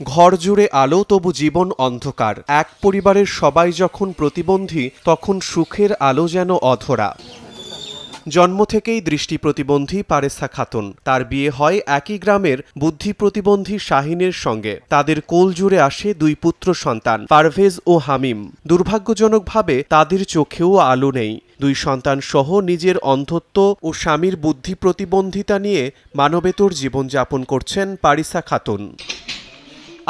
ঘর জুড়ে আলো তবু জীবন অন্ধকার। এক পরিবারের সবাই যখন প্রতিবন্ধী তখন সুখের আলো যেন অধরা। জন্ম থেকেই দৃষ্টি প্রতিবন্ধী পারেসা খাতুন। তার বিয়ে হয় একই গ্রামের বুদ্ধি প্রতিবন্ধী শাহিনের সঙ্গে। তাদের কোল জুড়ে আসে দুই পুত্র সন্তান পারভেজ ও হামিম। দুর্ভাগ্যজনকভাবে তাদের চোখেও আলো নেই। দুই সন্তান সহ নিজের অন্ধত্ব ও স্বামীর বুদ্ধি প্রতিবন্ধিতা নিয়ে মানবেতর জীবনযাপন করছেন পারিসা খাতুন।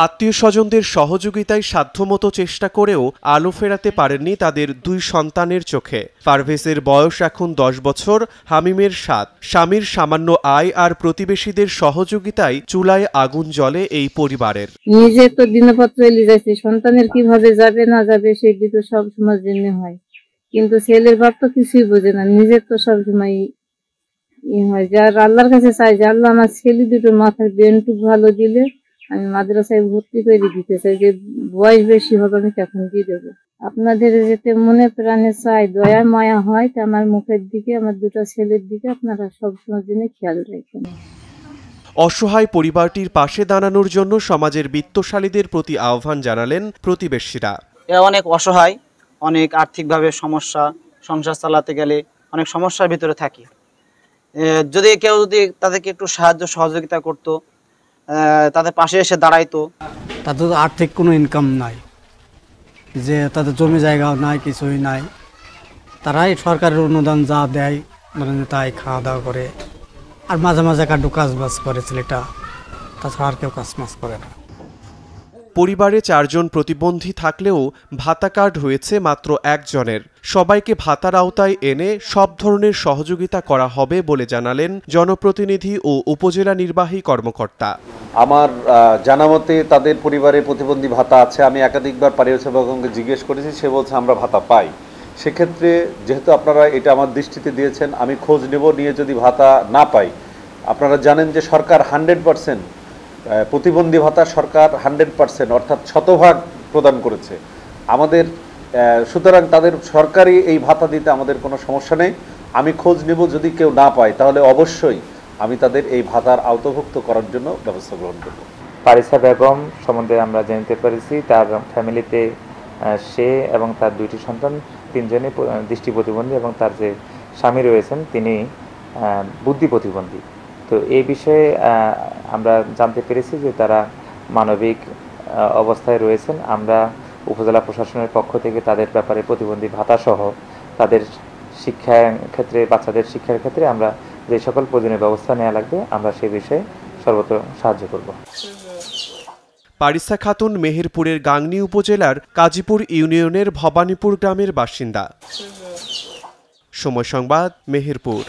আত্মীয় স্বজনদের সহযোগিতায় সাধ্যমতো চেষ্টা করেও আলো ফেরাতে পারেননি তাদের দুই সন্তানের চোখে। পারভেজের বয়স এখন 10 বছর, হামিমের 7। স্বামীর সামান্য আয় আর প্রতিবেশীদের সহযোগিতায় চুলায় আগুন জ্বলে এই পরিবারের। নিজে তো দিনপত্র এলি যাচ্ছে, সন্তানের কিভাবে যাবে না যাবে সেটি তো সব সময় জন্য হয়, কিন্তু ছেলের বাপ তো কিছুই বোঝে না। নিজের তো সবসময় হয়, যার আল্লাহর কাছে চাই যে আল্লাহ আমার ছেলে দুটো মাথার ব্রেনটুক ভালো দিলে আমি মাদ্রাসায় ভর্তি করে দিতে চাই, যে বয়স বেশি হবে আমি তখন দিয়ে দেবো। আপনাদের যেতে মনে প্রাণে চাই, দয়া মায়া হয় তা আমার মুখের দিকে, আমার দুটো ছেলের দিকে আপনারা সবসময় জন্য খেয়াল রাখেন। অসহায় পরিবারটির পাশে দাঁড়ানোর জন্য সমাজের বিত্তশালীদের প্রতি আহ্বান জানালেন প্রতিবেশীরা। এরা অনেক অসহায়, অনেক আর্থিকভাবে সমস্যা, সংসার চালাতে গেলে অনেক সমস্যার ভিতরে থাকে। যদি কেউ তাদেরকে একটু সাহায্য সহযোগিতা করতো, তাদের পাশে এসে দাঁড়াইতো। তাদের আর্থিক কোনো ইনকাম নাই, যে তাদের জমি জায়গাও নাই, কিছুই নাই। তারাই সরকারের অনুদান যা দেয় মানে তাই খাওয়া দাওয়া করে, আর মাঝে মাঝে কাটু কাজ বাজ করে ছেলেটা, তাছাড়া আর কেউ কাজ মাজ করে না। পরিবারে 4 জন প্রতিবন্ধী থাকলেও ভাতা কার্ড হয়েছে মাত্র একজনের। সবাইকে ভাতার আওতায় এনে সব ধরনের সহযোগিতা করা হবে বলে জানালেন জনপ্রতিনিধি ও উপজেলা নির্বাহী কর্মকর্তা। আমার জানামতে তাদের পরিবারে প্রতিবন্ধী ভাতা আছে। আমি একাধিকবার পারিবারিক বেগমকে জিজ্ঞেস করেছি, সে বলছে আমরা ভাতা পাই। সেক্ষেত্রে যেহেতু আপনারা এটা আমার দৃষ্টিতে দিয়েছেন, আমি খোঁজ নেব, নিয়ে যদি ভাতা না পাই, আপনারা জানেন যে সরকার 100% প্রতিবন্ধী ভাতা সরকার 100% অর্থাৎ শতভাগ প্রদান করেছে আমাদের। সুতরাং তাদের সরকারি এই ভাতা দিতে আমাদের কোনো সমস্যা নেই। আমি খোঁজ নেব, যদি কেউ না পায় তাহলে অবশ্যই আমি তাদের এই ভাতার আওতাভুক্ত করার জন্য ব্যবস্থা গ্রহণ করব। পারিসা বেগম সম্বন্ধে আমরা জানতে পেরেছি তার ফ্যামিলিতে সে এবং তার 2টি সন্তান 3 জনই দৃষ্টি প্রতিবন্ধী, এবং তার যে স্বামী রয়েছেন তিনি বুদ্ধি প্রতিবন্ধী। তো এই বিষয়ে আমরা জানতে পেরেছি যে তারা মানবিক অবস্থায় রয়েছেন। আমরা উপজেলা প্রশাসনের পক্ষ থেকে তাদের ব্যাপারে প্রতিবন্ধী ভাতা সহ তাদের শিক্ষার ক্ষেত্রে, বাচ্চাদের শিক্ষার ক্ষেত্রে আমরা যে সকল প্রয়োজনীয় ব্যবস্থা নেওয়া লাগবে আমরা সেই বিষয়ে সর্বত্র সাহায্য করব। পারিসা খাতুন মেহেরপুরের গাংনী উপজেলার কাজীপুর ইউনিয়নের ভবানীপুর গ্রামের বাসিন্দা। সময় সংবাদ, মেহেরপুর।